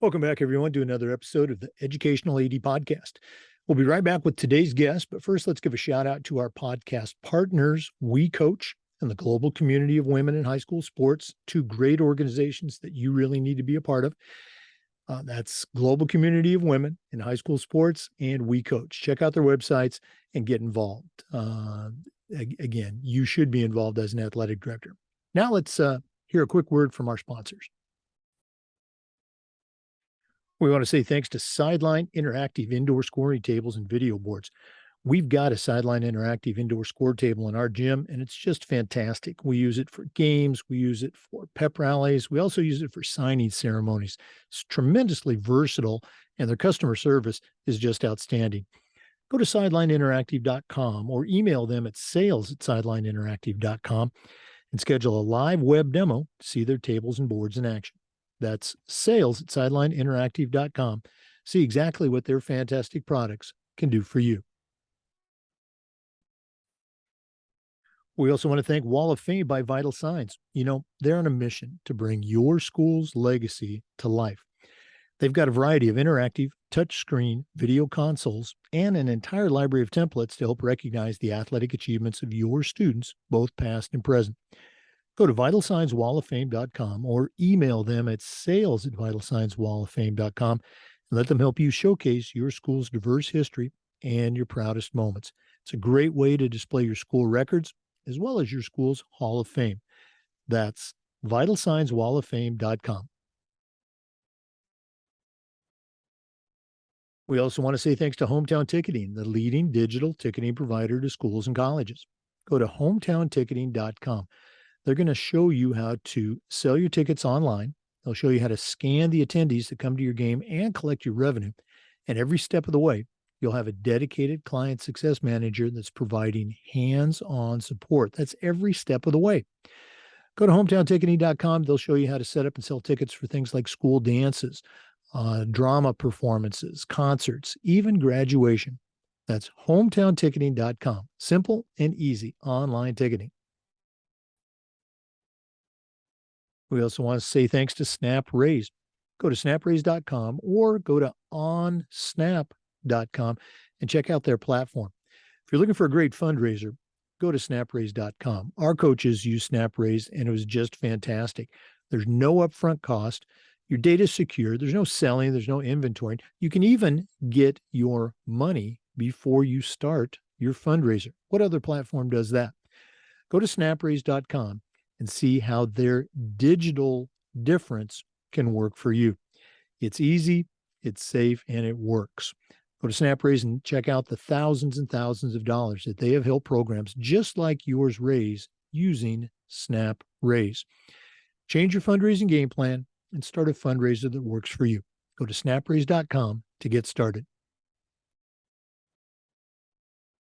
Welcome back, everyone, to another episode of the Educational AD Podcast. We'll be right back with today's guest, but first, let's give a shout out to our podcast partners, We Coach and the Global Community of Women in High School Sports, two great organizations that you really need to be a part of. That's Global Community of Women in High School Sports and We Coach. Check out their websites and get involved. Again, you should be involved as an athletic director. Now let's hear a quick word from our sponsors. We want to say thanks to Sideline Interactive Indoor Scoring Tables and Video Boards. We've got a Sideline Interactive Indoor Score Table in our gym, and it's just fantastic. We use it for games. We use it for pep rallies. We also use it for signing ceremonies. It's tremendously versatile, and their customer service is just outstanding. Go to sidelineinteractive.com or email them at sales@sidelineinteractive.com and schedule a live web demo to see their tables and boards in action. That's sales@sidelineinteractive.com. See exactly what their fantastic products can do for you. We also want to thank Wall of Fame by Vital Signs. You know, they're on a mission to bring your school's legacy to life. They've got a variety of interactive touchscreen video consoles and an entire library of templates to help recognize the athletic achievements of your students, both past and present. Go to vitalsignswalloffame.com or email them at sales@vitalsignswalloffame.com and let them help you showcase your school's diverse history and your proudest moments. It's a great way to display your school records as well as your school's Hall of Fame. That's vitalsignswalloffame.com. We also want to say thanks to Hometown Ticketing, the leading digital ticketing provider to schools and colleges. Go to hometownticketing.com. They're going to show you how to sell your tickets online. They'll show you how to scan the attendees that come to your game and collect your revenue. And every step of the way, you'll have a dedicated client success manager that's providing hands-on support. That's every step of the way. Go to hometownticketing.com. They'll show you how to set up and sell tickets for things like school dances, drama performances, concerts, even graduation. That's hometownticketing.com. Simple and easy online ticketing. We also want to say thanks to SnapRaise. Go to snapraise.com or go to onsnap.com and check out their platform. If you're looking for a great fundraiser, go to snapraise.com. Our coaches use SnapRaise, and it was just fantastic. There's no upfront cost. Your data is secure. There's no selling. There's no inventory. You can even get your money before you start your fundraiser. What other platform does that? Go to snapraise.com and see how their digital difference can work for you. It's easy, it's safe, and it works. Go to SnapRaise and check out the thousands and thousands of dollars that they have helped programs just like yours raise using SnapRaise. Change your fundraising game plan and start a fundraiser that works for you. Go to snapraise.com to get started.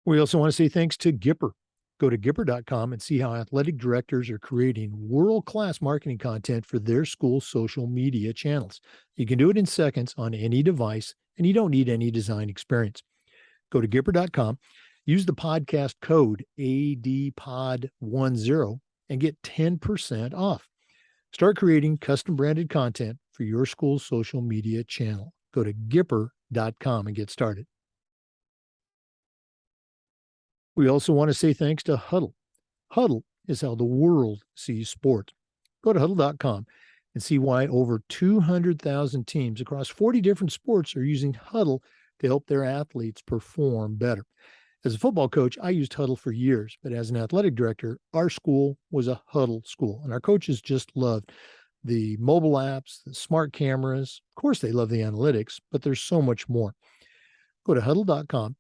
We also want to say thanks to Gipper. Go to Gipper.com and see how athletic directors are creating world-class marketing content for their school's social media channels. You can do it in seconds on any device, and you don't need any design experience. Go to Gipper.com, use the podcast code ADPOD10 and get 10% off. Start creating custom branded content for your school's social media channel. Go to Gipper.com and get started. We also want to say thanks to Huddle. Huddle is how the world sees sport. Go to huddle.com and see why over 200,000 teams across 40 different sports are using Huddle to help their athletes perform better. As a football coach, I used Huddle for years, but as an athletic director, our school was a Huddle school, and our coaches just loved the mobile apps, the smart cameras. Of course, they love the analytics, but there's so much more. Go to huddle.com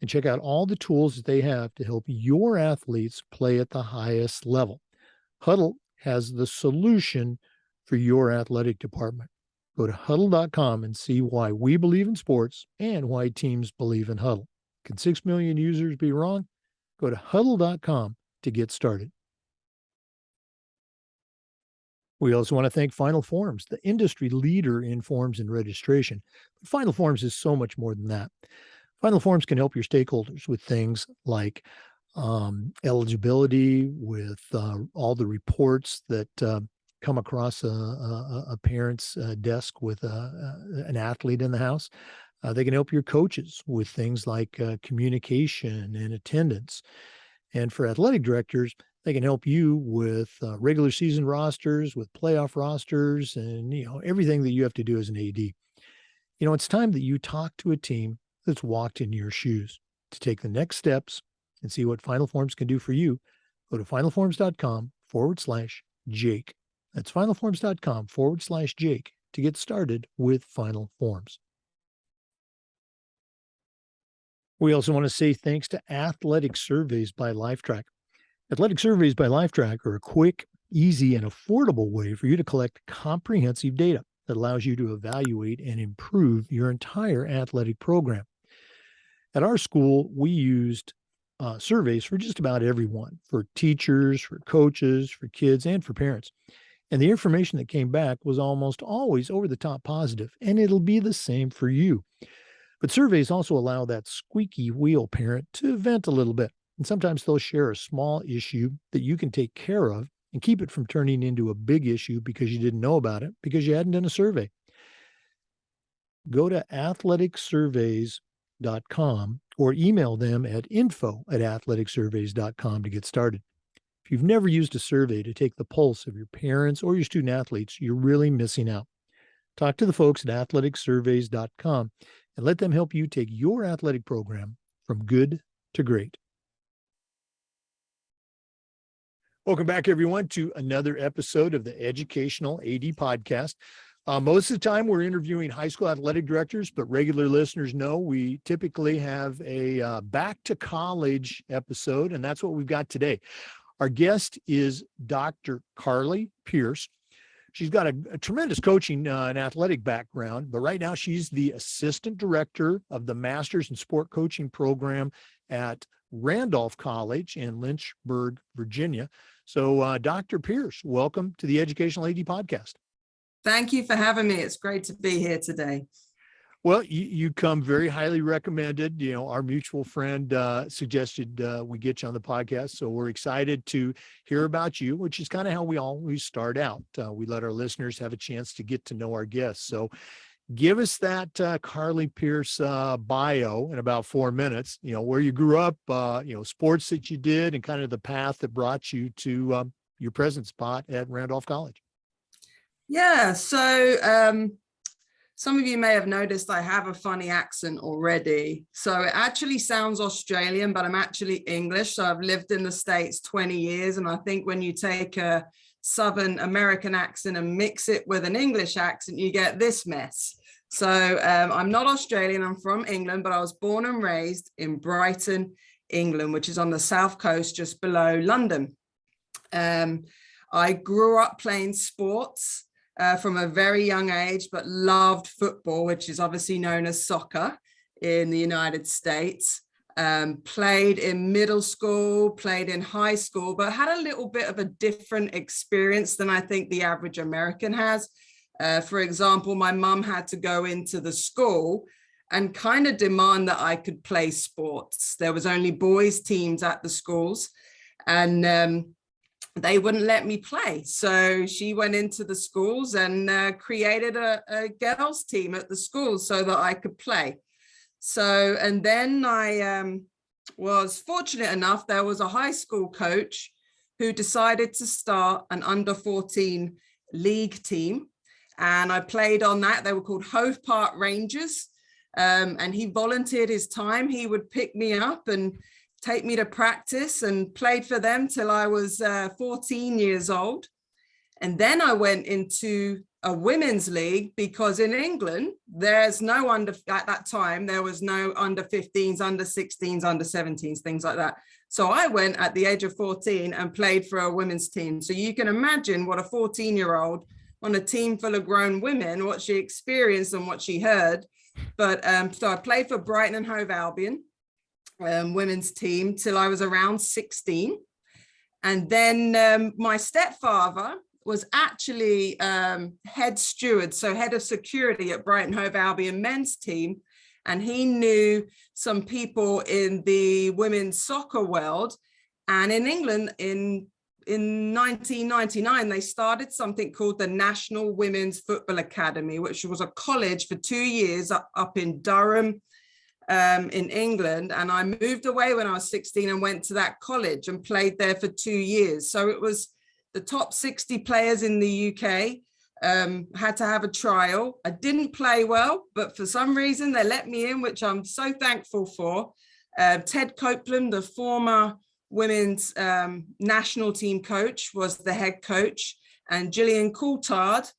and check out all the tools that they have to help your athletes play at the highest level. Huddle has the solution for your athletic department. Go to huddle.com and see why we believe in sports and why teams believe in Huddle. Can 6 million users be wrong? Go to huddle.com to get started. We also want to thank Final Forms, the industry leader in forms and registration. But Final Forms is so much more than that. Final Forms can help your stakeholders with things like eligibility, with all the reports that come across a parent's desk with an athlete in the house. They can help your coaches with things like communication and attendance. And for athletic directors, they can help you with regular season rosters, with playoff rosters, and everything that you have to do as an AD. It's time that you talk to a team that's walked in your shoes. To take the next steps and see what Final Forms can do for you, go to finalforms.com/Jake. That's finalforms.com/Jake to get started with Final Forms. We also want to say thanks to Athletic Surveys by Lifetrack. Athletic Surveys by Lifetrack are a quick, easy, and affordable way for you to collect comprehensive data that allows you to evaluate and improve your entire athletic program. At our school, we used surveys for just about everyone, for teachers, for coaches, for kids, and for parents. And the information that came back was almost always over the top positive, and it'll be the same for you. But surveys also allow that squeaky wheel parent to vent a little bit. And sometimes they'll share a small issue that you can take care of and keep it from turning into a big issue because you didn't know about it, because you hadn't done a survey. Go to athleticsurveys.com or email them at info@athleticsurveys.com to get started. If you've never used a survey to take the pulse of your parents or your student athletes, you're really missing out. Talk to the folks at athleticsurveys.com and let them help you take your athletic program from good to great. Welcome back, everyone, to another episode of the Educational AD Podcast. Most of the time, we're interviewing high school athletic directors, but regular listeners know we typically have a back to college episode, and that's what we've got today. Our guest is Dr. Carly Pearce. She's got a tremendous coaching and athletic background, but right now she's the assistant director of the Masters in Sport Coaching program at Randolph College in Lynchburg, Virginia. So, Dr. Pearce, welcome to the Educational AD Podcast. Thank you for having me. It's great to be here today. Well, you come very highly recommended. Our mutual friend suggested we get you on the podcast. So we're excited to hear about you, which is kind of how we always start out. We let our listeners have a chance to get to know our guests. So give us that Carly Pearce bio in about 4 minutes, where you grew up, sports that you did, and kind of the path that brought you to your present spot at Randolph College. Yeah, so some of you may have noticed I have a funny accent already. So it actually sounds Australian, but I'm actually English. So I've lived in the States 20 years. And I think when you take a Southern American accent and mix it with an English accent, you get this mess. So I'm not Australian, I'm from England, but I was born and raised in Brighton, England, which is on the south coast, just below London. I grew up playing sports from a very young age, but loved football, which is obviously known as soccer in the United States. Played in middle school, played in high school, but had a little bit of a different experience than I think the average American has. For example, my mum had to go into the school and kind of demand that I could play sports. There was only boys' teams at the schools, and they wouldn't let me play. So she went into the schools and created a girls team at the schools so that I could play. So, and then I was fortunate enough, there was a high school coach who decided to start an under 14 league team. And I played on that. They were called Hove Park Rangers. And he volunteered his time. He would pick me up and take me to practice, and played for them till I was 14 years old. And then I went into a women's league, because in England, there's no at that time, there was no under 15s, under 16s, under 17s, things like that. So I went at the age of 14 and played for a women's team. So you can imagine what a 14-year-old on a team full of grown women, what she experienced and what she heard. But so I played for Brighton and Hove Albion women's team till I was around 16. And then my stepfather was actually head steward, so head of security at Brighton Hove Albion men's team. And he knew some people in the women's soccer world. And in England, in in 1999, they started something called the National Women's Football Academy, which was a college for 2 years up in Durham, in England. And I moved away when I was 16 and went to that college and played there for 2 years. So it was the top 60 players in the UK. Had to have a trial. I didn't play well, but for some reason they let me in, which I'm so thankful for. Ted Copeland, the former women's national team coach, was the head coach, and Gillian Coulthard,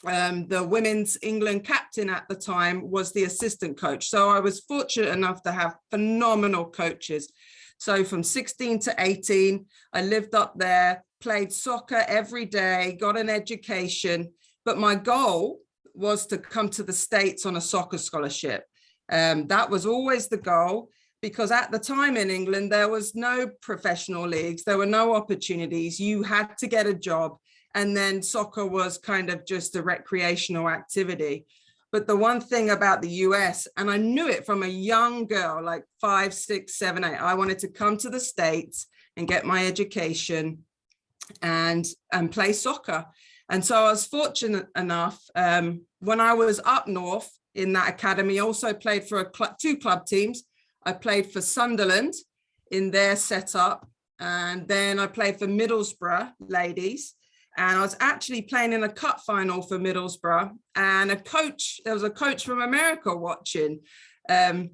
the women's England captain at the time, was the assistant coach. So I was fortunate enough to have phenomenal coaches. So from 16 to 18, I lived up there, played soccer every day, got an education, but my goal was to come to the States on a soccer scholarship. That was always the goal, because at the time in England, there was no professional leagues, there were no opportunities, you had to get a job, and then soccer was kind of just a recreational activity. But the one thing about the US, and I knew it from a young girl, like 5, 6, 7, 8, I wanted to come to the States and get my education and play soccer. And so I was fortunate enough, when I was up north in that academy, I also played for 2 club teams. I played for Sunderland in their setup, and then I played for Middlesbrough ladies. And I was actually playing in a cup final for Middlesbrough, and there was a coach from America watching. And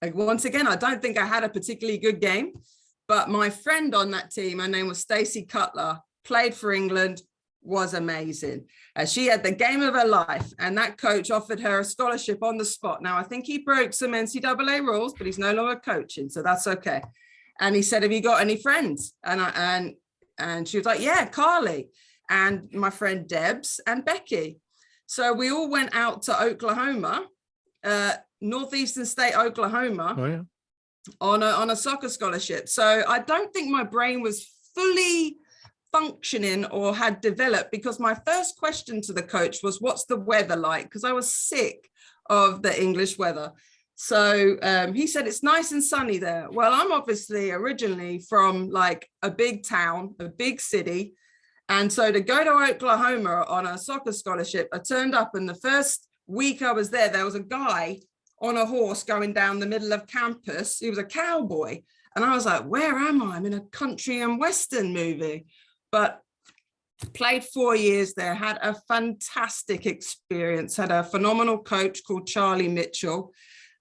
once again, I don't think I had a particularly good game, but my friend on that team, her name was Stacey Cutler, played for England, was amazing. She had the game of her life, and that coach offered her a scholarship on the spot. Now, I think he broke some NCAA rules, but he's no longer coaching, so that's okay. And he said, have you got any friends? And she was like, yeah, Carly, and my friend Debs and Becky. So we all went out to Oklahoma, Northeastern State, Oklahoma, Oh, yeah. on a soccer scholarship. So I don't think my brain was fully functioning or had developed, because my first question to the coach was, what's the weather like? Because I was sick of the English weather. So he said, it's nice and sunny there. Well, I'm obviously originally from like a big town, a big city. And so to go to Oklahoma on a soccer scholarship, I turned up, and the first week I was there, there was a guy on a horse going down the middle of campus. He was a cowboy. And I was like, where am I? I'm in a country and western movie. But played 4 years there, had a fantastic experience, had a phenomenal coach called Charlie Mitchell.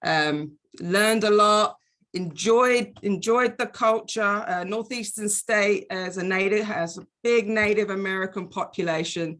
Learned a lot, enjoyed the culture. Northeastern State has a big Native American population,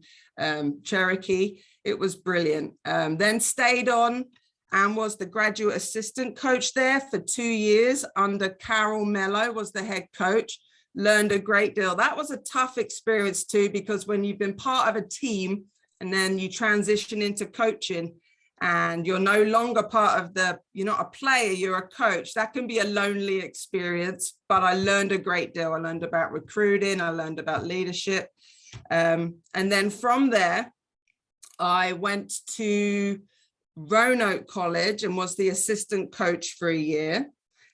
Cherokee. It was brilliant. Then stayed on and was the graduate assistant coach there for 2 years under Carol Mello, was the head coach. Learned a great deal. That was a tough experience too, because when you've been part of a team and then you transition into coaching, and you're no longer part of you're not a player, you're a coach, that can be a lonely experience. But I learned a great deal. I learned about recruiting, I learned about leadership. And then from there, I went to Roanoke College and was the assistant coach for a year.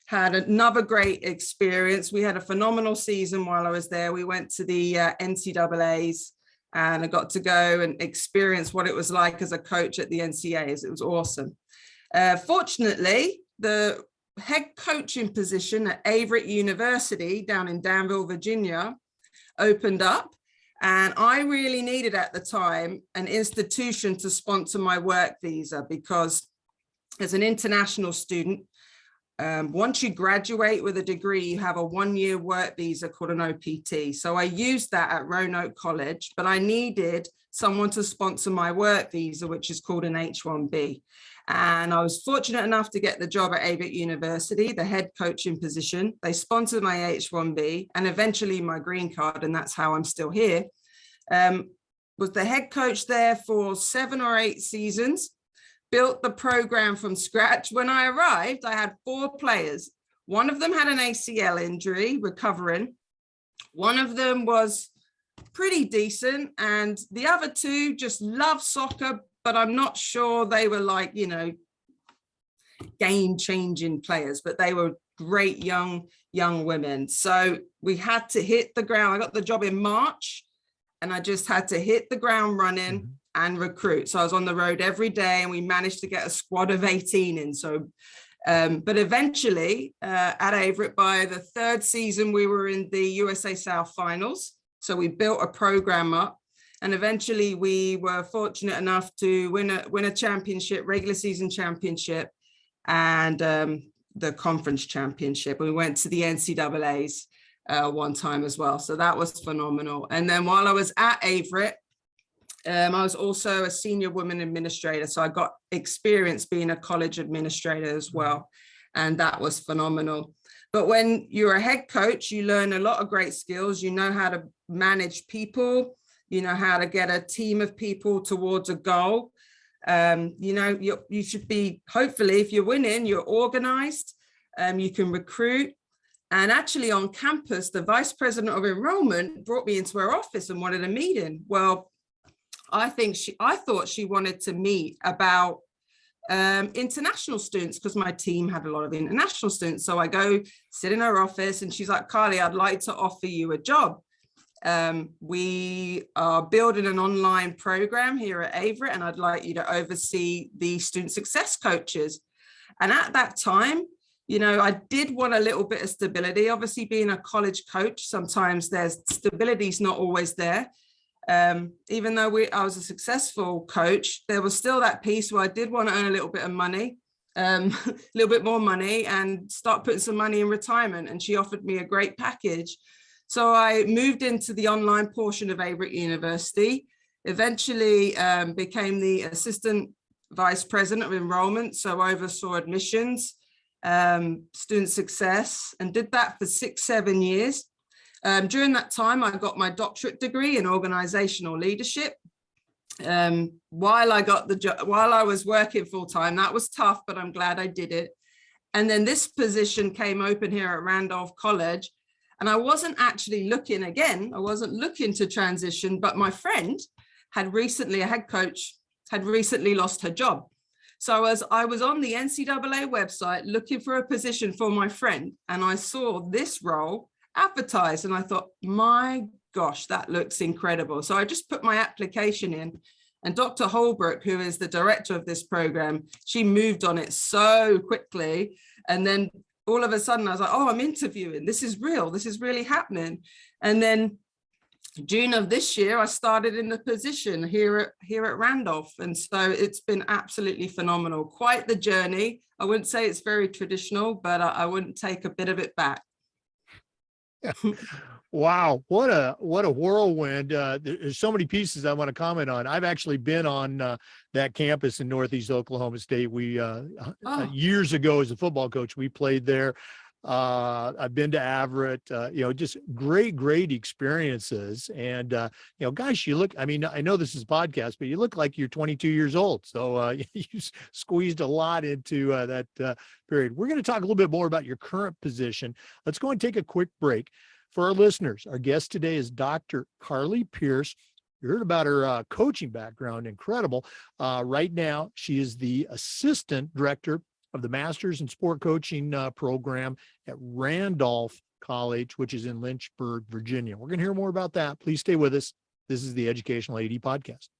Had another great experience. We had a phenomenal season while I was there. We went to the NCAAs, and I got to go and experience what it was like as a coach at the NCAAs. It was awesome. Fortunately, the head coaching position at Averett University down in Danville, Virginia, opened up. And I really needed at the time an institution to sponsor my work visa, because as an international student, once you graduate with a degree, you have a 1-year work visa called an OPT. So I used that at Roanoke College, but I needed someone to sponsor my work visa, which is called an H-1B. And I was fortunate enough to get the job at Averett University, the head coaching position. They sponsored my H-1B and eventually my green card, and that's how I'm still here. Was the head coach there for 7 or 8 seasons. Built the program from scratch. When I arrived, I had 4 players. One of them had an ACL injury, recovering. One of them was pretty decent, and the other 2 just loved soccer, but I'm not sure they were like, game-changing players, but they were great young young women. So we had to hit the ground. I got the job in March, and I just had to hit the ground running and recruit. So I was on the road every day, and we managed to get a squad of 18 in. So, but eventually at Averett, by the third season, we were in the USA South finals. So we built a program up, and eventually we were fortunate enough to win a championship, regular season championship, and the conference championship. We went to the NCAAs one time as well. So that was phenomenal. And then while I was at Averett, I was also a senior women administrator. So I got experience being a college administrator as well. And that was phenomenal. But when you're a head coach, you learn a lot of great skills. You know how to manage people. You know how to get a team of people towards a goal. You know, you should be, hopefully, if you're winning, you're organized. You can recruit. And actually on campus, the vice president of enrollment brought me into her office and wanted a meeting. Well, I thought she wanted to meet about international students, because my team had a lot of international students. So I go sit in her office, and she's like, Carly, I'd like to offer you a job. We are building an online program here at Averett, and I'd like you to oversee the student success coaches. And at that time, you know, I did want a little bit of stability. Obviously, being a college coach, sometimes there's stability's not always there. Even though I was a successful coach, there was still that piece where I did want to earn a little bit of money, a little bit more money, and start putting some money in retirement. And she offered me a great package. So I moved into the online portion of Averett University, eventually became the assistant vice president of enrollment. So I oversaw admissions, student success, and did that for 6-7 years. During that time, I got my doctorate degree in organizational leadership. While I was working full time, that was tough, but I'm glad I did it. And then this position came open here at Randolph College, and I wasn't actually looking again. I wasn't looking to transition, but my friend had recently, a head coach, had recently lost her job. So as I was on the NCAA website looking for a position for my friend, and I saw this role advertised, and I thought, my gosh, that looks incredible. So I just put my application in, and Dr. Holbrook, who is the director of this program, she moved on it so quickly. And then all of a sudden I was like, oh, I'm interviewing. This is real. This is really happening. And then June of this year, I started in the position here at Randolph. And so it's been absolutely phenomenal. Quite the journey. I wouldn't say it's very traditional, but I wouldn't take a bit of it back. Wow, what a whirlwind. There's so many pieces I want to comment on. I've actually been on that campus in Northeast Oklahoma State. We years ago as a football coach, we played there. I've been to Averett, just great experiences. And, gosh, you look, I mean, I know this is a podcast, but you look like you're 22 years old. So you squeezed a lot into that period. We're going to talk a little bit more about your current position. Let's go and take a quick break. For our listeners, our guest today is Dr. Carly Pearce. You heard about her coaching background, incredible. Right now, she is the assistant director of the Masters in Sport Coaching program at Randolph College, which is in Lynchburg, Virginia. We're going to hear more about that. Please stay with us. This is the Educational AD Podcast.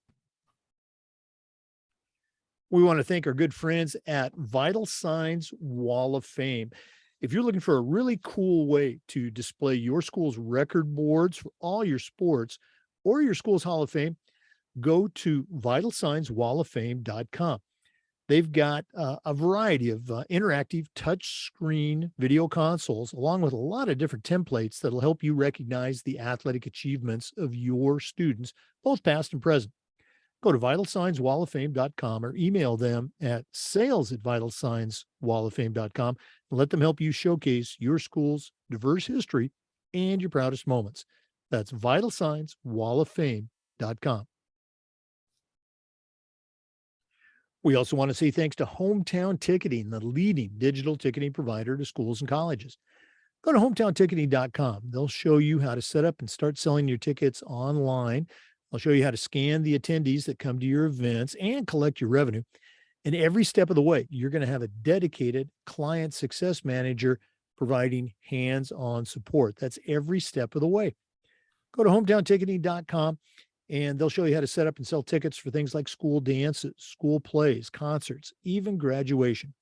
We want to thank our good friends at Vital Signs Wall of Fame. If you're looking for a really cool way to display your school's record boards for all your sports or your school's Hall of Fame, go to vitalsignswalloffame.com. They've got a variety of interactive touchscreen video consoles, along with a lot of different templates that'll help you recognize the athletic achievements of your students, both past and present. Go to vitalsignswalloffame.com or email them at sales@vitalsignswalloffame.com and let them help you showcase your school's diverse history and your proudest moments. That's vitalsignswalloffame.com. We also want to say thanks to Hometown Ticketing, the leading digital ticketing provider to schools and colleges. Go to hometownticketing.com. They'll show you how to set up and start selling your tickets online. I'll show you how to scan the attendees that come to your events and collect your revenue. And every step of the way, you're going to have a dedicated client success manager providing hands-on support. That's every step of the way. Go to hometownticketing.com and they'll show you how to set up and sell tickets for things like school dances, school plays, concerts, even graduation.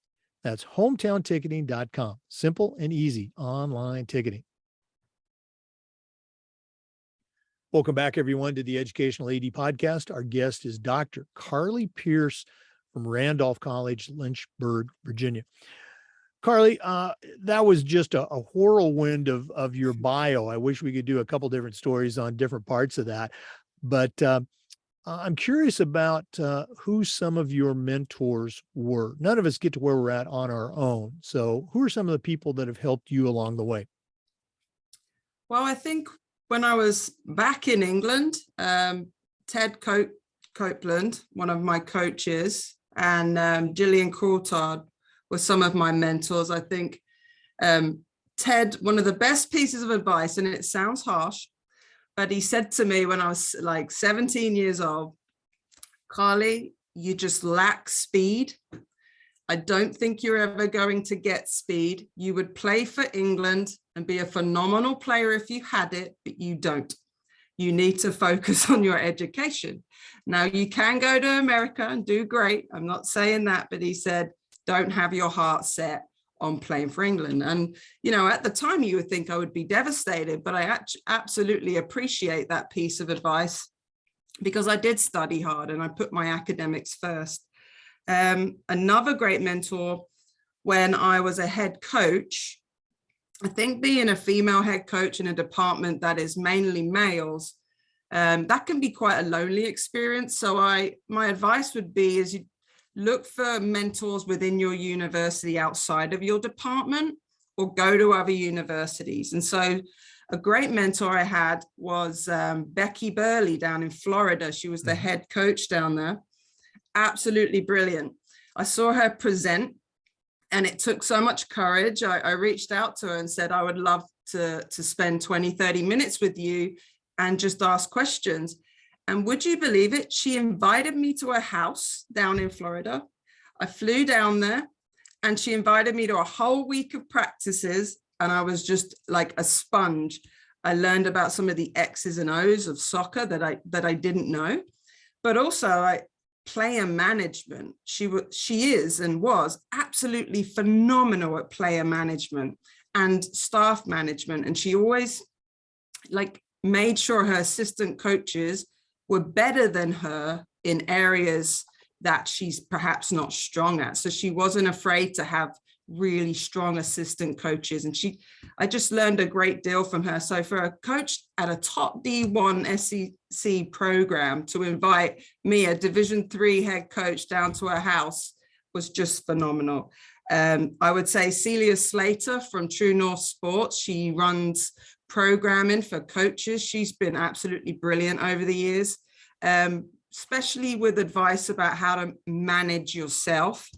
That's hometownticketing.com. Simple and easy online ticketing. Welcome back, everyone, to the Educational AD Podcast. Our guest is Dr. Carly Pearce from Randolph College, Lynchburg, Virginia. Carly, that was just a whirlwind of your bio. I wish we could do a couple different stories on different parts of that. But I'm curious about who some of your mentors were. None of us get to where we're at on our own. So who are some of the people that have helped you along the way? Well, I think when I was back in England, Ted Copeland, one of my coaches, and Gillian Coulthard were some of my mentors. I think Ted, one of the best pieces of advice, and it sounds harsh, but he said to me when I was like 17 years old, Carly, you just lack speed. I don't think you're ever going to get speed. You would play for England and be a phenomenal player if you had it, but you don't. You need to focus on your education. Now, you can go to America and do great. I'm not saying that, but he said, don't have your heart set on playing for England. And, you know, at the time you would think I would be devastated, but I absolutely appreciate that piece of advice because I did study hard and I put my academics first. Another great mentor when I was a head coach, I think being a female head coach in a department that is mainly males, that can be quite a lonely experience. So my advice would be is you look for mentors within your university outside of your department or go to other universities. And so a great mentor I had was Becky Burley down in Florida. She was the head coach down there. Absolutely brilliant. I saw her present and it took so much courage. I reached out to her and said, I would love to spend 20, 30 minutes with you and just ask questions. And would you believe it? She invited me to her house down in Florida. I flew down there and she invited me to a whole week of practices. And I was just like a sponge. I learned about some of the X's and O's of soccer that I didn't know, but also player management. She is and was absolutely phenomenal at player management and staff management. And she always like made sure her assistant coaches were better than her in areas that she's perhaps not strong at. So she wasn't afraid to have really strong assistant coaches. And I just learned a great deal from her. So for a coach at a top D1 SEC program to invite me, a Division III head coach, down to her house was just phenomenal. I would say Celia Slater from True North Sports, she runs programming for coaches. She's been absolutely brilliant over the years, especially with advice about how to manage yourself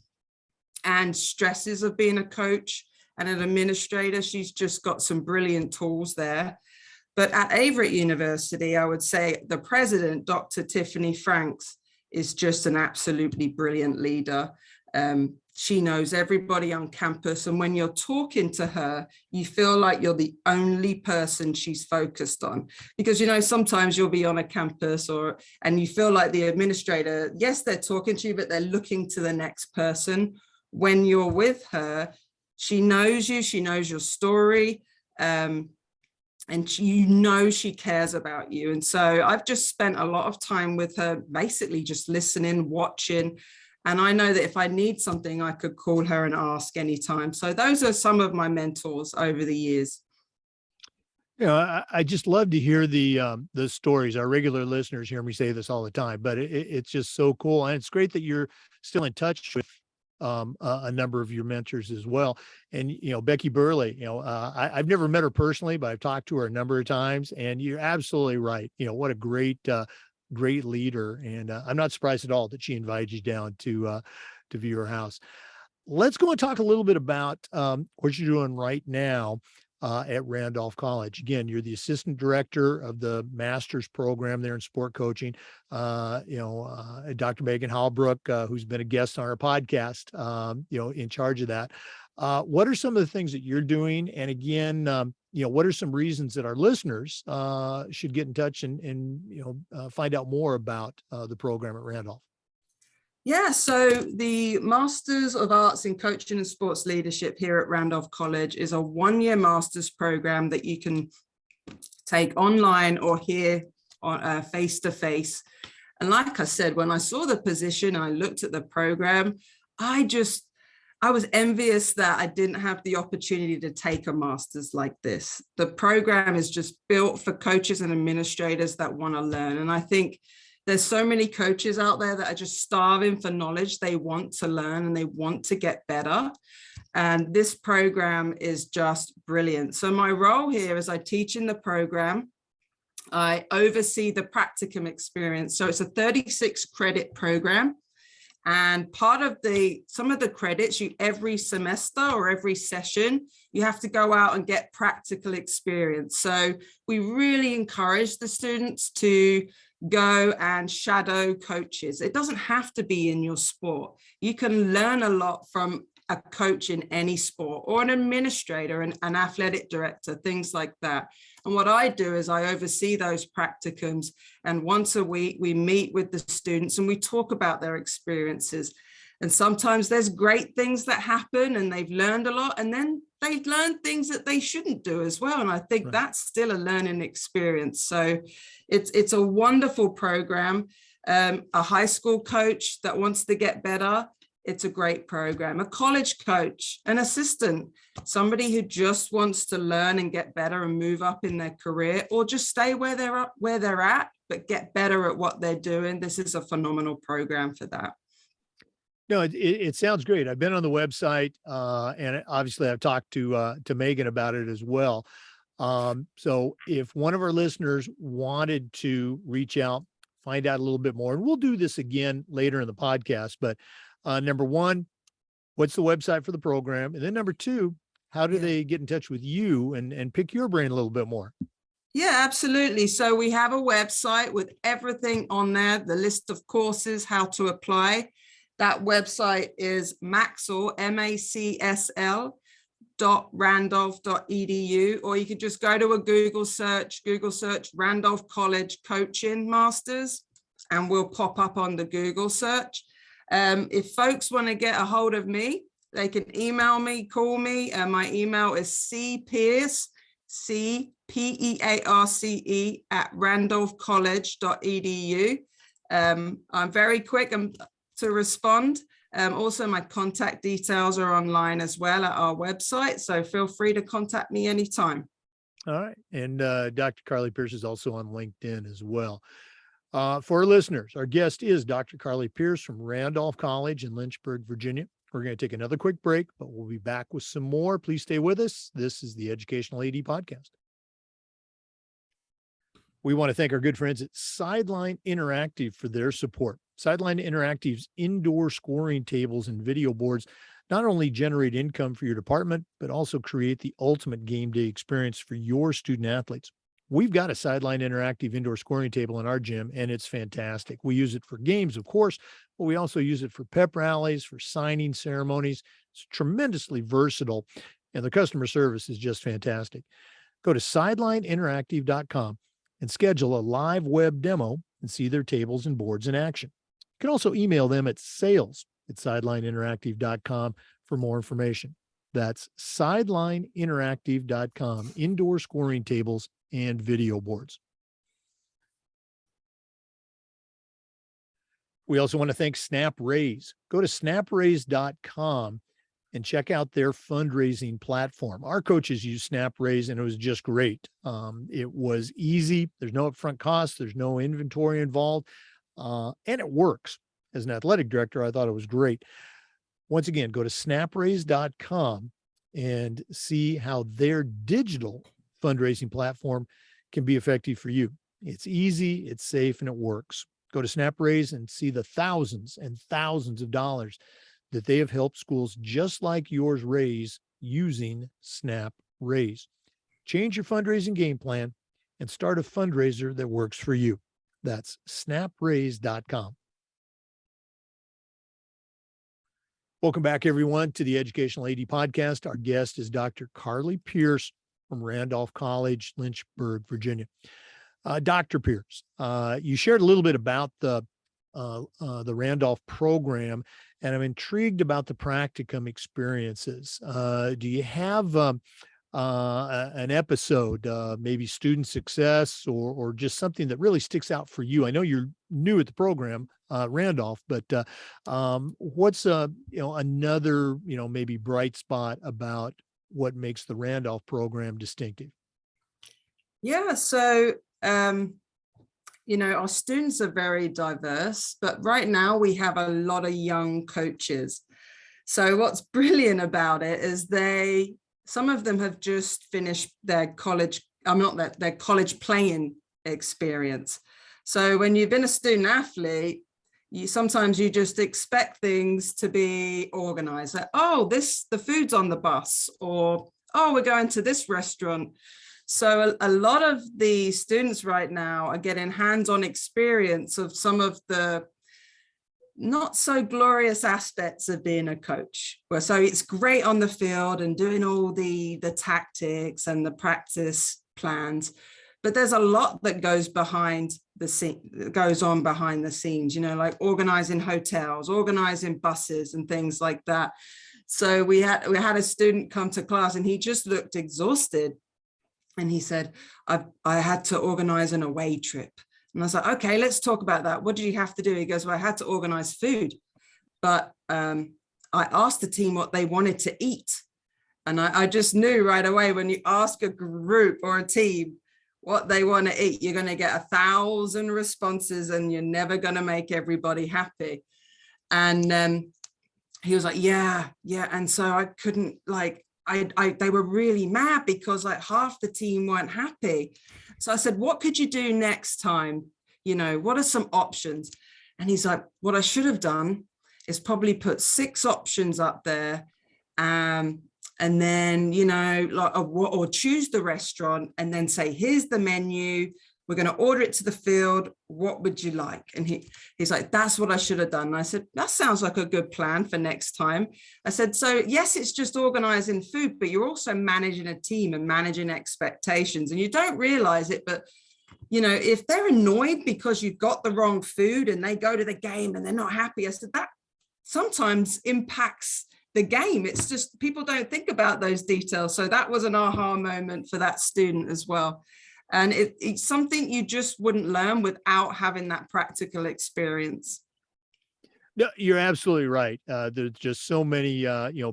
and stresses of being a coach and an administrator. She's just got some brilliant tools there. But at Averett University, I would say the president, Dr. Tiffany Franks, is just an absolutely brilliant leader. She knows everybody on campus. And when you're talking to her, you feel like you're the only person she's focused on. Because, you know, sometimes you'll be on a campus and you feel like the administrator, yes, they're talking to you, but they're looking to the next person. When you're with her, she knows you, she knows your story, and you know she cares about you. And so I've just spent a lot of time with her, basically just listening, watching. And I know that if I need something, I could call her and ask anytime. So those are some of my mentors over the years. You know, I just love to hear the stories. Our regular listeners hear me say this all the time, but it's just so cool. And it's great that you're still in touch with a number of your mentors as well. And, you know, Becky Burley, you know, I've never met her personally, but I've talked to her a number of times, and you're absolutely right. You know, what a great leader. And I'm not surprised at all that she invited you down to view her house. Let's go and talk a little bit about what you're doing right now at Randolph College. Again, you're the assistant director of the master's program there in sport coaching. Dr. Megan Hallbrook, who's been a guest on our podcast, in charge of that. What are some of the things that you're doing? And again, what are some reasons that our listeners should get in touch and find out more about the program at Randolph? Yeah, so the Masters of Arts in Coaching and Sports Leadership here at Randolph College is a one-year master's program that you can take online or here on face-to-face. And like I said, when I saw the position, I looked at the program, I was envious that I didn't have the opportunity to take a master's like this. The program is just built for coaches and administrators that want to learn. And I think there's so many coaches out there that are just starving for knowledge. They want to learn and they want to get better. And this program is just brilliant. So my role here is I teach in the program. I oversee the practicum experience. So it's a 36 credit program. And part of some of the credits, every semester or every session, you have to go out and get practical experience. So we really encourage the students to go and shadow coaches. It doesn't have to be in your sport. You can learn a lot from a coach in any sport, or an administrator, an athletic director, things like that. And what I do is I oversee those practicums, and once a week we meet with the students and we talk about their experiences. And sometimes there's great things that happen and they've learned a lot, and then they've learned things that they shouldn't do as well. And I think Right. that's still a learning experience. So it's a wonderful program. A high school coach that wants to get better, it's a great program. A college coach, an assistant, somebody who just wants to learn and get better and move up in their career, or just stay where they're at, but get better at what they're doing. This is a phenomenal program for that. No, it sounds great. I've been on the website, and obviously I've talked to Megan about it as well. So if one of our listeners wanted to reach out, find out a little bit more, and we'll do this again later in the podcast, but number one, what's the website for the program? And then number two, how do they get in touch with you and pick your brain a little bit more? Yeah, absolutely. So we have a website with everything on there, the list of courses, how to apply. That website is Macsl, macsl.randolph.edu, or you could just go to a Google search Randolph College Coaching Masters, and we'll pop up on the Google search. If folks want to get a hold of me, they can email me, call me. My email is cpearce, CPEARCE @randolphcollege.edu. I'm very quick to respond. Also, my contact details are online as well at our website, so feel free to contact me anytime. All right. And Dr. Carly Pearce is also on LinkedIn as well. For our listeners, our guest is Dr. Carly Pearce from Randolph College in Lynchburg, Virginia. We're going to take another quick break, but we'll be back with some more. Please stay with us. This is the Educational AD Podcast. We want to thank our good friends at Sideline Interactive for their support. Sideline Interactive's indoor scoring tables and video boards not only generate income for your department, but also create the ultimate game day experience for your student athletes. We've got a Sideline Interactive indoor scoring table in our gym, and it's fantastic. We use it for games, of course, but we also use it for pep rallies, for signing ceremonies. It's tremendously versatile, and the customer service is just fantastic. Go to sidelineinteractive.com and schedule a live web demo and see their tables and boards in action. You can also email them at sales@sidelineinteractive.com for more information. That's sidelineinteractive.com, indoor scoring tables and video boards. We also want to thank SnapRaise. Go to snapraise.com and check out their fundraising platform. Our coaches use SnapRaise, and it was just great. It was easy. There's no upfront costs. There's no inventory involved, and it works. As an athletic director, I thought it was great. Once again, go to snapraise.com and see how their digital fundraising platform can be effective for you. It's easy, it's safe, and it works. Go to SnapRaise and see the thousands and thousands of dollars that they have helped schools just like yours raise using SnapRaise. Change your fundraising game plan and start a fundraiser that works for you. That's snapraise.com. Welcome back, everyone, to the Educational AD Podcast. Our guest is Dr. Carly Pearce from Randolph College, Lynchburg, Virginia. Dr. Pearce, you shared a little bit about the Randolph program, and I'm intrigued about the practicum experiences. Do you have an episode, maybe student success, or just something that really sticks out for you? I know you're new at the program, Randolph, but what's another maybe bright spot about what makes the Randolph program distinctive? Yeah, so our students are very diverse, but right now we have a lot of young coaches. So what's brilliant about it is some of them have just finished their college, their college playing experience. So when you've been a student athlete, sometimes you just expect things to be organized. Like, the food's on the bus, or, we're going to this restaurant. So a lot of the students right now are getting hands-on experience of some of the not so glorious aspects of being a coach. So it's great on the field and doing all the tactics and the practice plans, but there's a lot that goes behind the scene, that goes on behind the scenes, like organizing hotels, organizing buses and things like that. So we had a student come to class and he just looked exhausted. And he said, I had to organize an away trip. And I was like, okay, let's talk about that. What did you have to do? He goes, well, I had to organize food. But I asked the team what they wanted to eat. And I just knew right away, when you ask a group or a team what they want to eat, you're going to get 1,000 responses and you're never going to make everybody happy. And he was like, yeah. And so I couldn't they were really mad because half the team weren't happy. So I said, what could you do next time? What are some options? And he's like, what I should have done is probably put 6 options up there. And then, or choose the restaurant and then say, here's the menu. We're going to order it to the field. What would you like? And he's like, that's what I should have done. And I said, that sounds like a good plan for next time. I said, so yes, it's just organizing food, but you're also managing a team and managing expectations. And you don't realize it, but if they're annoyed because you've got the wrong food and they go to the game and they're not happy, I said, that sometimes impacts the game. It's just people don't think about those details. So that was an aha moment for that student as well. And it's something you just wouldn't learn without having that practical experience. No, you're absolutely right. There's just so many,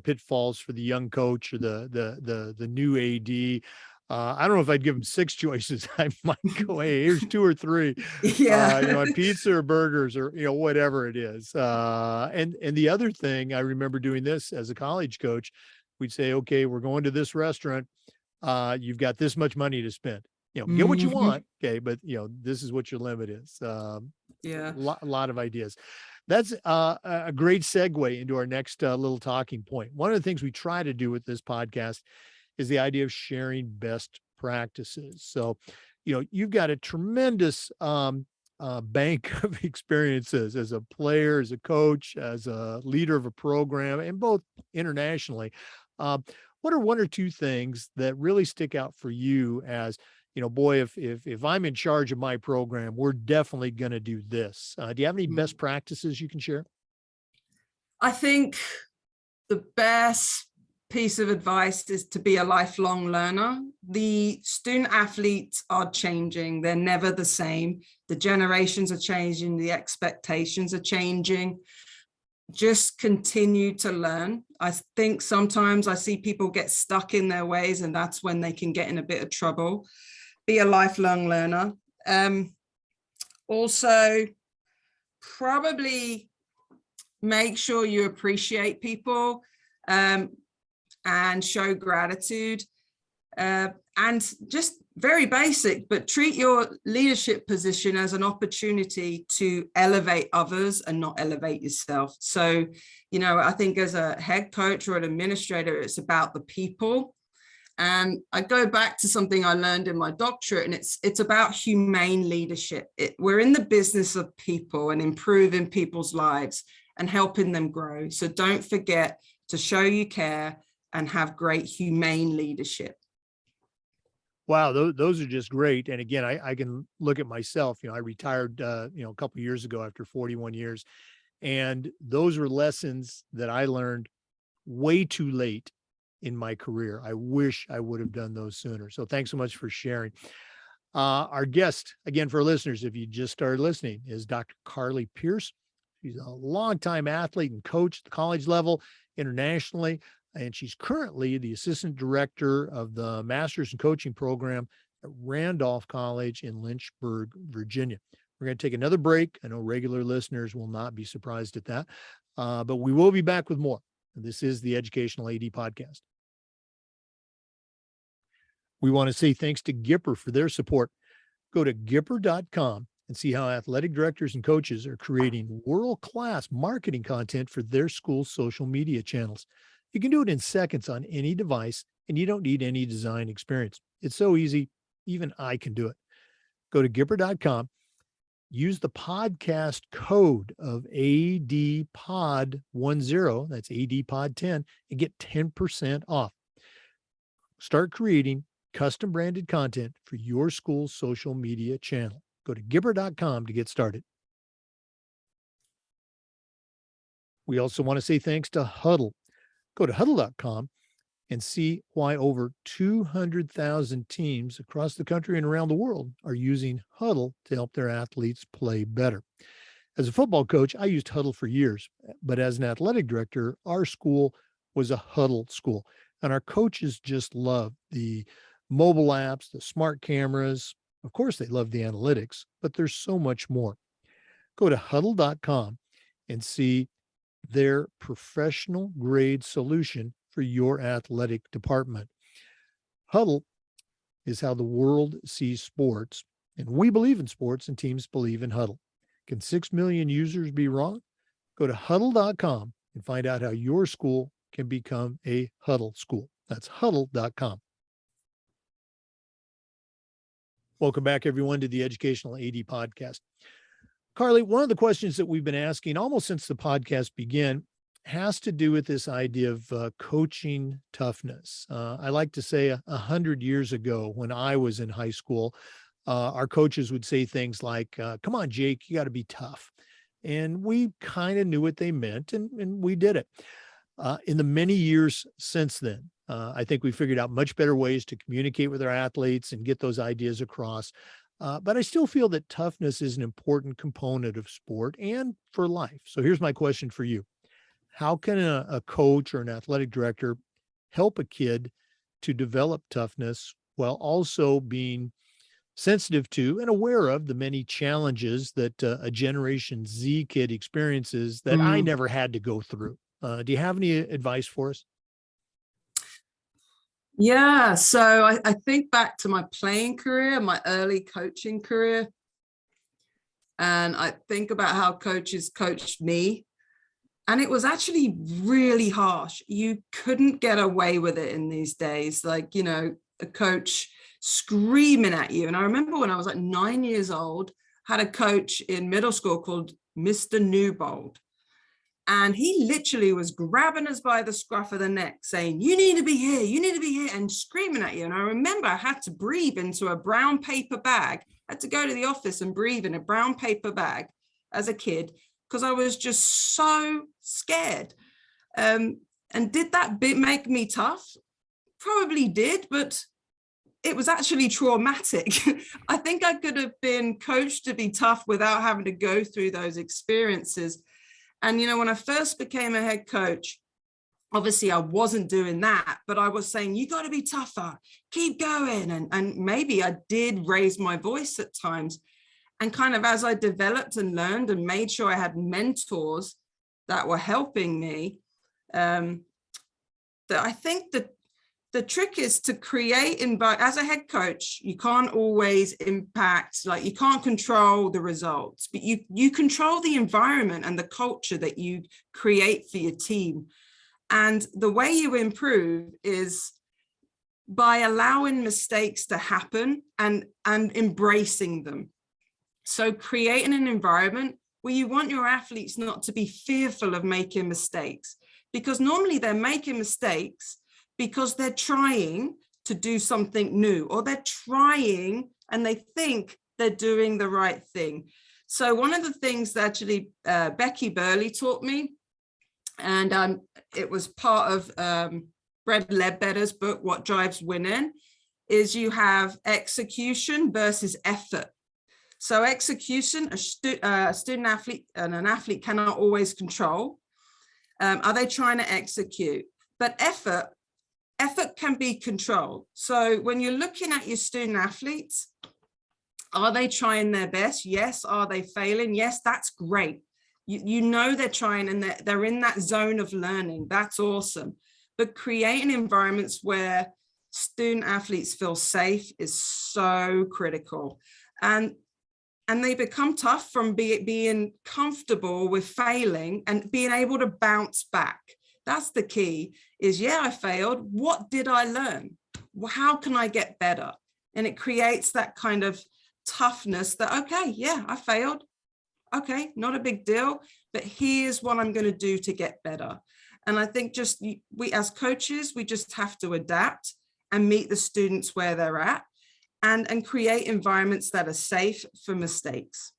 pitfalls for the young coach or the new AD. I don't know if I'd give them 6 choices. I might go, hey, here's 2 or 3. Yeah. Pizza or burgers or whatever it is. And the other thing, I remember doing this as a college coach. We'd say, okay, we're going to this restaurant. You've got this much money to spend. Get what you want. Okay. But this is what your limit is. Yeah. A lot of ideas. That's a great segue into our next little talking point. One of the things we try to do with this podcast is the idea of sharing best practices. So, you've got a tremendous bank of experiences as a player, as a coach, as a leader of a program, and both internationally. What are 1 or 2 things that really stick out for you as, boy, if I'm in charge of my program, we're definitely going to do this. Do you have any best practices you can share? I think the best piece of advice is to be a lifelong learner. The student athletes are changing. They're never the same. The generations are changing. The expectations are changing. Just continue to learn. I think sometimes I see people get stuck in their ways, and that's when they can get in a bit of trouble. Be a lifelong learner. Also, probably make sure you appreciate people and show gratitude. And just very basic, but treat your leadership position as an opportunity to elevate others and not elevate yourself. So, I think as a head coach or an administrator, it's about the people. And I go back to something I learned in my doctorate, and it's about humane leadership. We're in the business of people and improving people's lives. and helping them grow. So don't forget to show you care and have great humane leadership. Wow, those are just great. And again, I can look at myself. I retired, a couple of years ago after 41 years, and those were lessons that I learned way too late in my career. I wish I would have done those sooner. So thanks so much for sharing. Our guest, again, for listeners, if you just started listening, is Dr. Carly Pearce. She's a longtime athlete and coach at the college level internationally, and she's currently the assistant director of the Master's in Coaching program at Randolph College in Lynchburg, Virginia. We're going to take another break. I know regular listeners will not be surprised at that, but we will be back with more. This is the Educational AD Podcast. We want to say thanks to Gipper for their support. Go to Gipper.com and see how athletic directors and coaches are creating world-class marketing content for their school's social media channels. You can do it in seconds on any device, and you don't need any design experience. It's so easy, even I can do it. Go to Gipper.com, use the podcast code of ADPOD10, that's ADPOD10, and get 10% off. Start creating custom branded content for your school's social media channel. Go to Gipper.com to get started. We also want to say thanks to Huddle. Go to Huddle.com and see why over 200,000 teams across the country and around the world are using Huddle to help their athletes play better. As a football coach, I used Huddle for years, but as an athletic director, our school was a Huddle school, and our coaches just love the mobile apps, the smart cameras. Of course, they love the analytics, but there's so much more. Go to Huddle.com and see their professional grade solution for your athletic department. Huddle is how the world sees sports, and we believe in sports and teams believe in Huddle. Can 6 million users be wrong? Go to Huddle.com and find out how your school can become a Huddle school. That's Huddle.com. Welcome back, everyone, to the Educational AD Podcast. Carly, one of the questions that we've been asking almost since the podcast began has to do with this idea of coaching toughness. I like to say 100 years ago when I was in high school, our coaches would say things like, come on, Jake, you got to be tough. And we kind of knew what they meant, and we did it. In the many years since then, I think we figured out much better ways to communicate with our athletes and get those ideas across. But I still feel that toughness is an important component of sport and for life. So here's my question for you. How can a coach or an athletic director help a kid to develop toughness while also being sensitive to and aware of the many challenges that a Generation Z kid experiences that I never had to go through? Do you have any advice for us? Yeah, so I think back to my playing career, my early coaching career, and I think about how coaches coached me. And it was actually really harsh. You couldn't get away with it in these days. Like, a coach screaming at you. And I remember when I was like 9 years old, had a coach in middle school called Mr. Newbold. And he literally was grabbing us by the scruff of the neck saying, you need to be here, you need to be here, and screaming at you. And I remember I had to breathe into a brown paper bag. I had to go to the office and breathe in a brown paper bag as a kid because I was just so scared. And did that bit make me tough? Probably did, but it was actually traumatic. I think I could have been coached to be tough without having to go through those experiences. And, when I first became a head coach, obviously I wasn't doing that, but I was saying, you got to be tougher, keep going. And maybe I did raise my voice at times. And kind of as I developed and learned and made sure I had mentors that were helping me, that I think that the trick is to create, as a head coach, you can't always impact, like you can't control the results, but you control the environment and the culture that you create for your team. And the way you improve is by allowing mistakes to happen and embracing them. So creating an environment where you want your athletes not to be fearful of making mistakes, because normally they're making mistakes because they're trying to do something new, or they're trying and they think they're doing the right thing. So one of the things that actually Becky Burley taught me, and it was part of Brad Ledbetter's book, What Drives Winning, is you have execution versus effort. So execution, a student athlete and an athlete cannot always control. Are they trying to execute? But effort can be controlled. So when you're looking at your student athletes, are they trying their best? Yes. Are they failing? Yes, that's great. You know they're trying and they're in that zone of learning. That's awesome. But creating environments where student athletes feel safe is so critical. And they become tough from being comfortable with failing and being able to bounce back. That's the key is, yeah, I failed. What did I learn? How can I get better? And it creates that kind of toughness that, okay, yeah, I failed. Okay, not a big deal, but here's what I'm going to do to get better. And I think just we as coaches, we just have to adapt and meet the students where they're at and create environments that are safe for mistakes.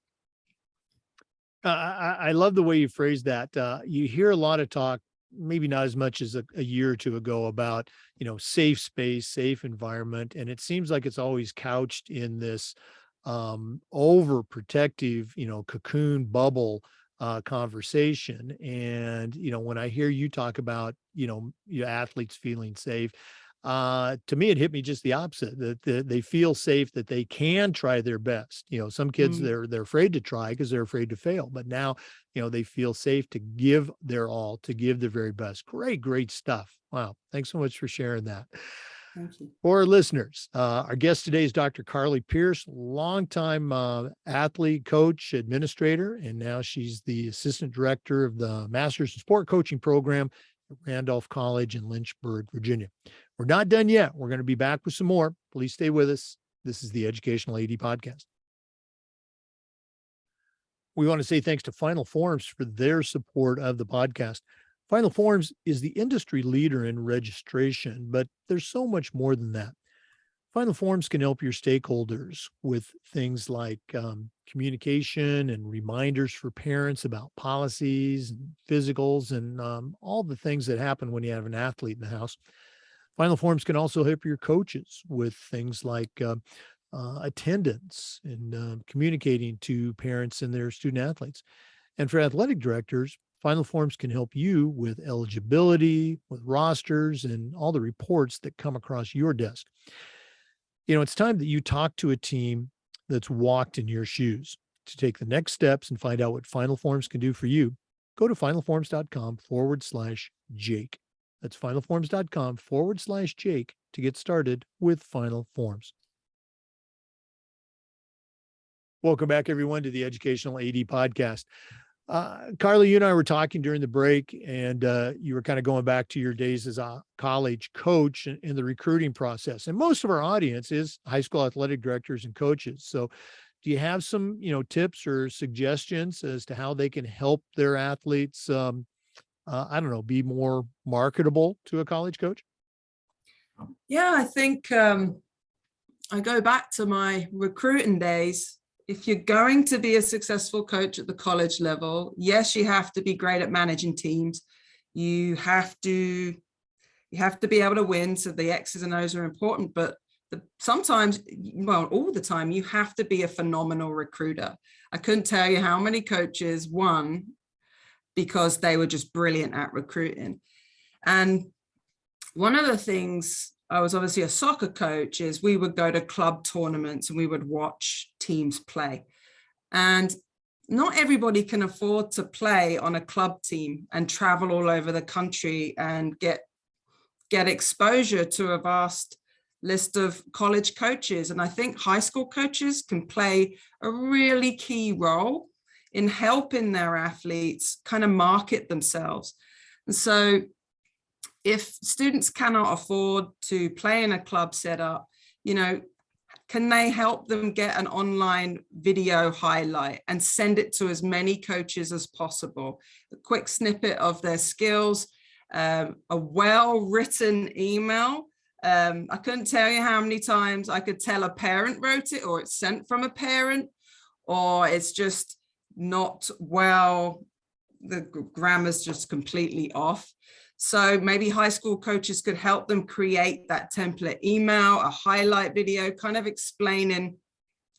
I love the way you phrase that. You hear a lot of talk, maybe not as much as a year or two ago, about, safe space, safe environment. And it seems like it's always couched in this overprotective, cocoon bubble conversation. And, when I hear you talk about, your athletes feeling safe, to me, it hit me just the opposite, that they feel safe, that they can try their best. Some kids, they're afraid to try because they're afraid to fail, but now, they feel safe to give their all, to give their very best. Great stuff. Wow. Thanks so much for sharing that. Thank you. For our listeners, our guest today is Dr. Carly Pearce, longtime athlete, coach, administrator, and now she's the assistant director of the Masters in Sport Coaching program at Randolph College in Lynchburg, Virginia. We're not done yet. We're going to be back with some more. Please stay with us. This is the Educational AD Podcast. We want to say thanks to Final Forms for their support of the podcast. Final Forms is the industry leader in registration, but there's so much more than that. Final Forms can help your stakeholders with things like communication and reminders for parents about policies and physicals and all the things that happen when you have an athlete in the house. Final Forms can also help your coaches with things like attendance and communicating to parents and their student athletes. And for athletic directors, Final Forms can help you with eligibility, with rosters, and all the reports that come across your desk. It's time that you talk to a team that's walked in your shoes. To take the next steps and find out what Final Forms can do for you, go to finalforms.com/Jake. That's finalforms.com/Jake to get started with Final Forms. Welcome back, everyone, to the Educational AD Podcast. Carly, you and I were talking during the break, and you were kind of going back to your days as a college coach in the recruiting process. And most of our audience is high school athletic directors and coaches. So do you have some, tips or suggestions as to how they can help their athletes, be more marketable to a college coach? Yeah, I think I go back to my recruiting days. If you're going to be a successful coach at the college level, yes, you have to be great at managing teams. You have to be able to win. So the X's and O's are important, but sometimes, all the time, you have to be a phenomenal recruiter. I couldn't tell you how many coaches won because they were just brilliant at recruiting. And one of the things, I was obviously a soccer coach, is we would go to club tournaments and we would watch teams play. And not everybody can afford to play on a club team and travel all over the country and get exposure to a vast list of college coaches. And I think high school coaches can play a really key role in helping their athletes kind of market themselves. And so if students cannot afford to play in a club setup, can they help them get an online video highlight and send it to as many coaches as possible? A quick snippet of their skills, a well-written email. I couldn't tell you how many times I could tell a parent wrote it, or it's sent from a parent, or it's just not well, the grammar's just completely off. So maybe high school coaches could help them create that template email, a highlight video, kind of explain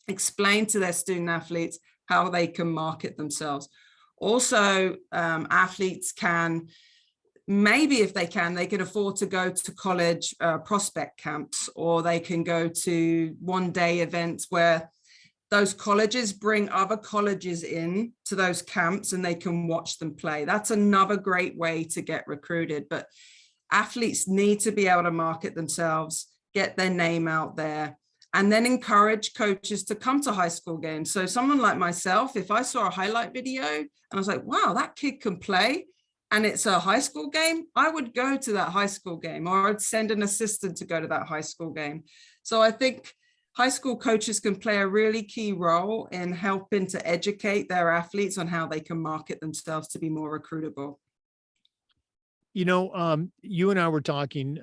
to their student athletes how they can market themselves. Also, athletes can, maybe if they can afford to go to college prospect camps, or they can go to one-day events where those colleges bring other colleges in to those camps and they can watch them play. That's another great way to get recruited. But athletes need to be able to market themselves, get their name out there, and then encourage coaches to come to high school games. So someone like myself, if I saw a highlight video and I was like, wow, that kid can play, and it's a high school game, I would go to that high school game, or I'd send an assistant to go to that high school game. So I think high school coaches can play a really key role in helping to educate their athletes on how they can market themselves to be more recruitable. You know, you and I were talking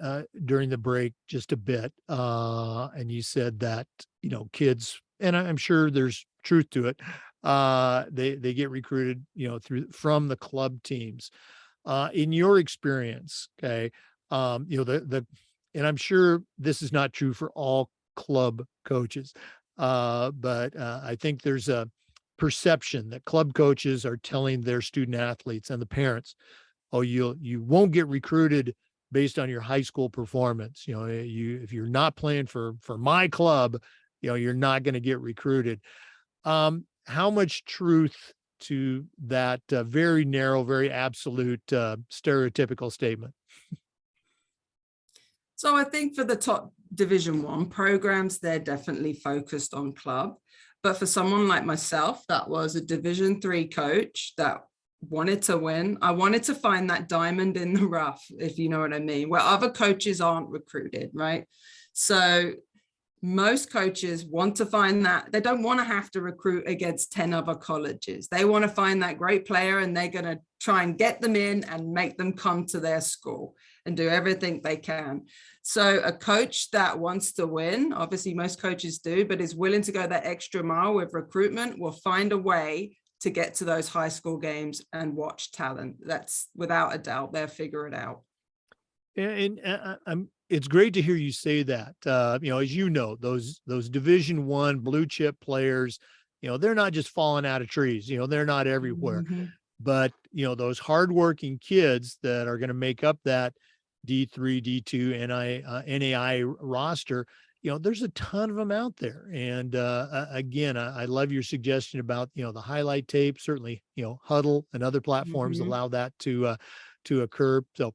during the break just a bit, and you said that, you know, kids, and I'm sure there's truth to it, they get recruited, you know, from the club teams. In your experience, okay, you know, and I'm sure this is not true for all club coaches, but I think there's a perception that club coaches are telling their student athletes and the parents, oh, you won't get recruited based on your high school performance. You know, if you're not playing for my club, you know, you're not going to get recruited. How much truth to that very narrow, very absolute, stereotypical statement? So I think for the top Division I programs, they're definitely focused on club. But for someone like myself, that was a Division III coach that wanted to win, I wanted to find that diamond in the rough, if you know what I mean, where other coaches aren't recruited, right? So most coaches want to find that. They don't want to have to recruit against 10 other colleges. They want to find that great player, and they're going to try and get them in and make them come to their school and do everything they can. So a coach that wants to win, obviously most coaches do, but is willing to go that extra mile with recruitment, will find a way to get to those high school games and watch talent. That's without a doubt, they'll figure it out. And it's great to hear you say that. You know, as you know, those Division I blue chip players, you know, they're not just falling out of trees. You know, they're not everywhere. Mhm. But you know, those hardworking kids that are going to make up that D3, D2, NAI roster, you know, there's a ton of them out there. And again, I love your suggestion about, you know, the highlight tape. Certainly, you know, Huddle and other platforms Mhm. allow that to occur. So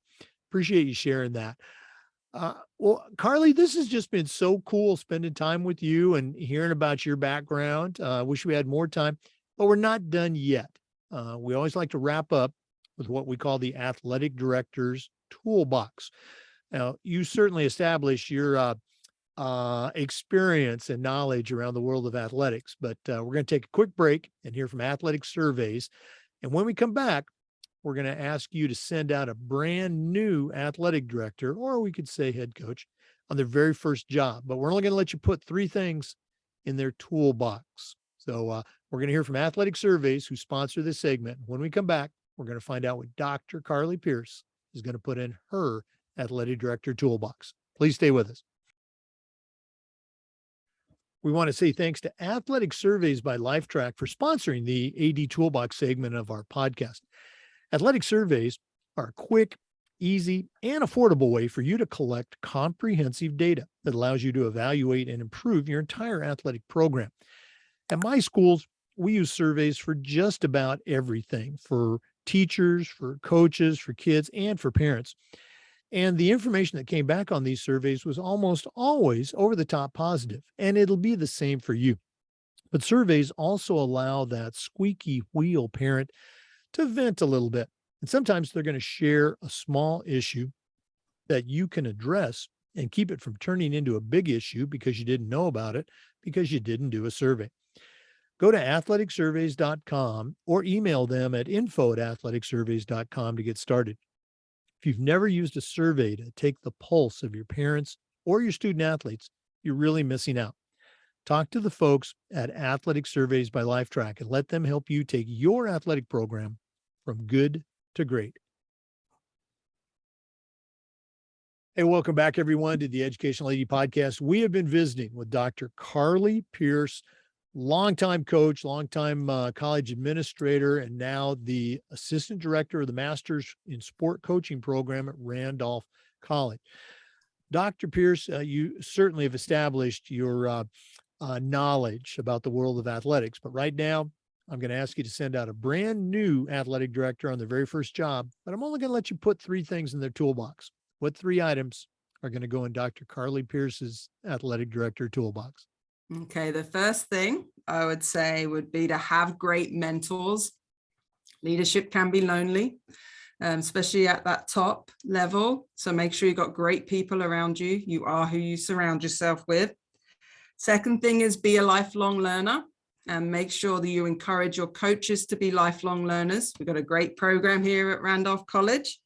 appreciate you sharing that. Well, Carly, this has just been so cool spending time with you and hearing about your background. Wish we had more time, but we're not done yet. We always like to wrap up with what we call the athletic director's toolbox. Now, you certainly established your experience and knowledge around the world of athletics, but we're going to take a quick break and hear from Athletic Surveys. And when we come back, we're going to ask you to send out a brand new athletic director, or we could say head coach, on their very first job. But we're only going to let you put 3 things in their toolbox. So we're going to hear from Athletic Surveys, who sponsor this segment. When we come back, we're going to find out what Dr. Carly Pearce is going to put in her athletic director toolbox. Please stay with us. We want to say thanks to Athletic Surveys by LifeTrack for sponsoring the AD Toolbox segment of our podcast. Athletic Surveys are a quick, easy, and affordable way for you to collect comprehensive data that allows you to evaluate and improve your entire athletic program. At my schools, we use surveys for just about everything, for teachers, for coaches, for kids, and for parents. And the information that came back on these surveys was almost always over the top positive, and it'll be the same for you. But surveys also allow that squeaky wheel parent to vent a little bit. And sometimes they're going to share a small issue that you can address and keep it from turning into a big issue because you didn't know about it, because you didn't do a survey. Go to athleticsurveys.com or email them at info@athleticsurveys.com to get started. If you've never used a survey to take the pulse of your parents or your student athletes, you're really missing out. Talk to the folks at Athletic Surveys by LifeTrack and let them help you take your athletic program from good to great. Hey, welcome back, everyone, to the Educational AD Podcast. We have been visiting with Dr. Carly Pearce, longtime coach, longtime college administrator, and now the assistant director of the Masters in Sport Coaching program at Randolph College. Dr. Pearce, you certainly have established your knowledge about the world of athletics, but right now I'm going to ask you to send out a brand new athletic director on their very first job, but I'm only going to let you put 3 things in their toolbox. What 3 items are going to go in Dr. Carly Pearce's athletic director toolbox? Okay, the first thing I would say would be to have great mentors. Leadership can be lonely, especially at that top level. So make sure you've got great people around you. You are who you surround yourself with. Second thing is be a lifelong learner and make sure that you encourage your coaches to be lifelong learners. We've got a great program here at Randolph College.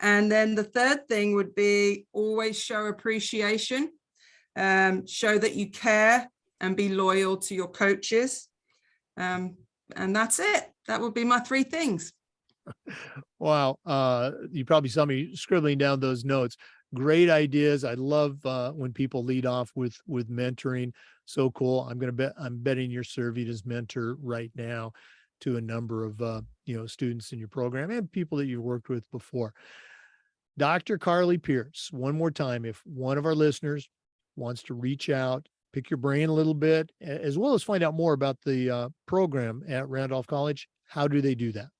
And then the third thing would be always show appreciation, show that you care and be loyal to your coaches. And that's it. That would be my 3 things. Wow. You probably saw me scribbling down those notes. Great ideas. I love when people lead off with mentoring. So cool. I'm betting you're serving as mentor right now to a number of students in your program and people that you've worked with before. Dr. Carly Pearce, one more time, if one of our listeners wants to reach out, pick your brain a little bit, as well as find out more about the program at Randolph College, how do they do that?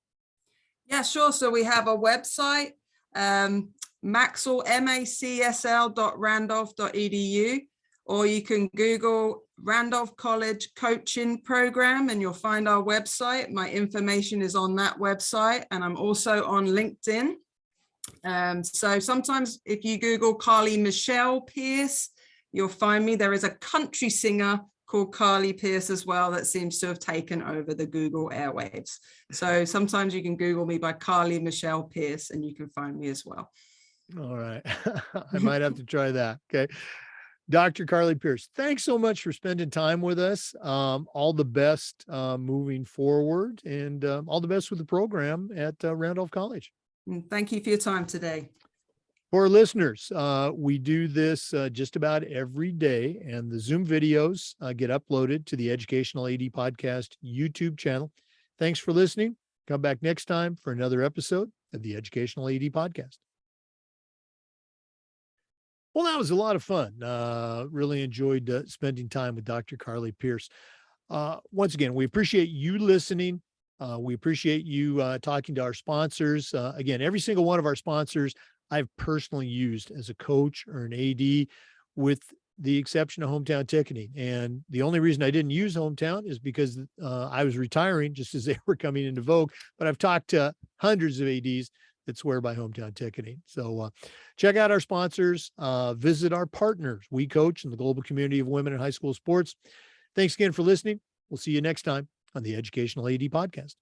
Yeah, sure. So we have a website, macsl.randolph.edu, or you can Google Randolph College Coaching Program and you'll find our website. My information is on that website, and I'm also on LinkedIn. So sometimes if you Google Carly Michelle Pearce, you'll find me. There is a country singer called Carly Pearce as well that seems to have taken over the Google airwaves. So sometimes you can Google me by Carly Michelle Pearce and you can find me as well. All right. I might have to try that. Okay. Dr. Carly Pearce, thanks so much for spending time with us. All the best moving forward, and all the best with the program at Randolph College. Thank you for your time today. For our listeners, we do this just about every day, and the Zoom videos get uploaded to the Educational AD Podcast YouTube channel. Thanks for listening. Come back next time for another episode of the Educational AD Podcast. Well, that was a lot of fun. Really enjoyed spending time with Dr. Carly Pearce. Once again, we appreciate you listening. We appreciate you talking to our sponsors. Again, every single one of our sponsors I've personally used as a coach or an AD, with the exception of Hometown Ticketing. And the only reason I didn't use Hometown is because I was retiring just as they were coming into vogue. But I've talked to hundreds of ADs that swear by Hometown Ticketing. So check out our sponsors, visit our partners, We Coach, and the global community of women in high school sports. Thanks again for listening. We'll see you next time on the Educational AD Podcast.